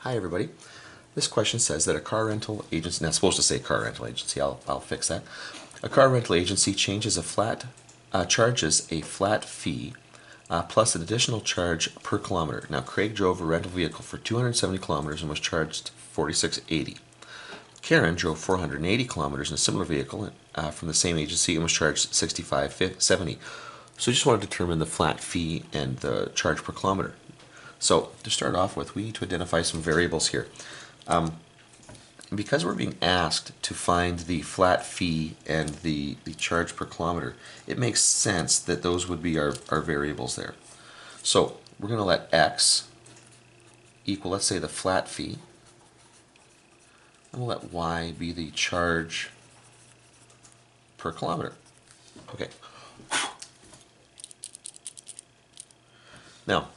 Hi everybody. This question says that a car rental agency, now it's supposed to say car rental agency, I'll fix that. A car rental agency charges a flat fee plus an additional charge per kilometer. Now Craig drove a rental vehicle for 270 kilometers and was charged $46.80. Karen drove 480 kilometers in a similar vehicle from the same agency and was charged $65.70. So we just want to determine the flat fee and the charge per kilometer. So to start off with, we need to identify some variables here. Because we're being asked to find the flat fee and the charge per kilometer, it makes sense that those would be our variables there. So we're going to let x equal, let's say, the flat fee, and we'll let y be the charge per kilometer. Okay. Now,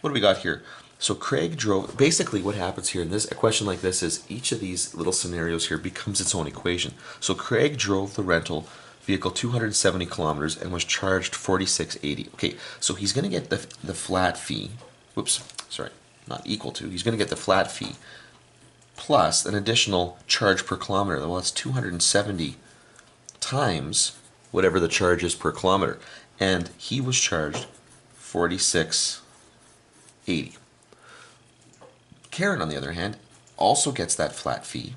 what do we got here? So Craig drove, basically what happens here in a question like this is each of these little scenarios here becomes its own equation. So Craig drove the rental vehicle 270 kilometers and was charged $46.80. Okay, so he's going to get the flat fee, not equal to, he's going to get the flat fee plus an additional charge per kilometer. Well, that's 270 times whatever the charge is per kilometer. And he was charged $46.80. Karen, on the other hand, also gets that flat fee,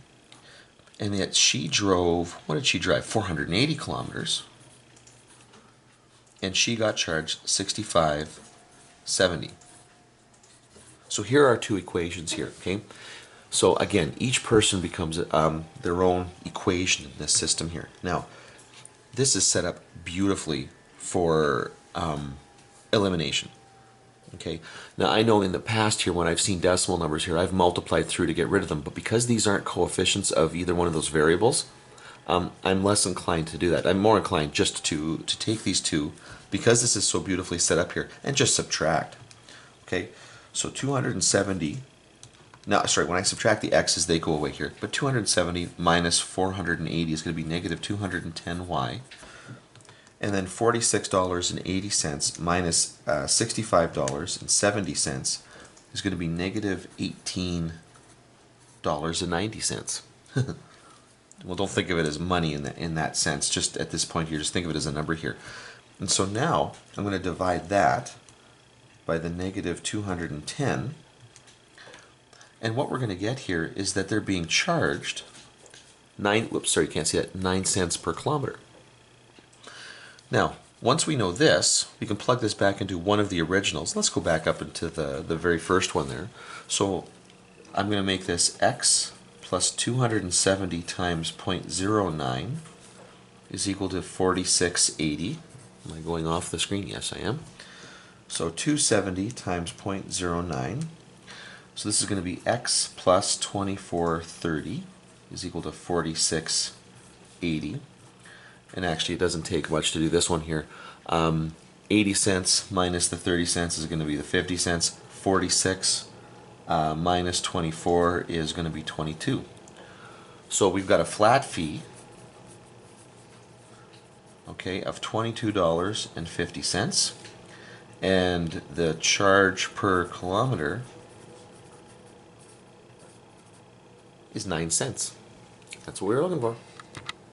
and yet she drove, what did she drive? 480 kilometers, and she got charged $65.70. So here are two equations here, okay? So again, each person becomes their own equation in this system here. Now, this is set up beautifully for elimination. Okay, now I know in the past here when I've seen decimal numbers here, I've multiplied through to get rid of them, but because these aren't coefficients of either one of those variables, I'm less inclined to do that. I'm more inclined just to take these two, because this is so beautifully set up here, and just subtract. Okay, so 270, now sorry, when I subtract the x's, they go away here, but 270 minus 480 is going to be negative 210y. And then $46.80 minus $65.70 is going to be negative $18.90. Well, don't think of it as money in that sense. Just at this point here, just think of it as a number here. And so now I'm going to divide that by the negative 210. And what we're going to get here is that they're being charged 9 cents per kilometer. Now, once we know this, we can plug this back into one of the originals. Let's go back up into the very first one there. So I'm going to make this x plus 270 times 0.09 is equal to 4680. Am I going off the screen? Yes, I am. So 270 times 0.09. So this is going to be x plus 2430 is equal to 4680. And actually it doesn't take much to do this one here. 80 cents minus the 30 cents is going to be the 50 cents. 46 minus 24 is going to be 22. So we've got a flat fee, okay, of $22.50, and the charge per kilometer is 9 cents. That's what we were looking for.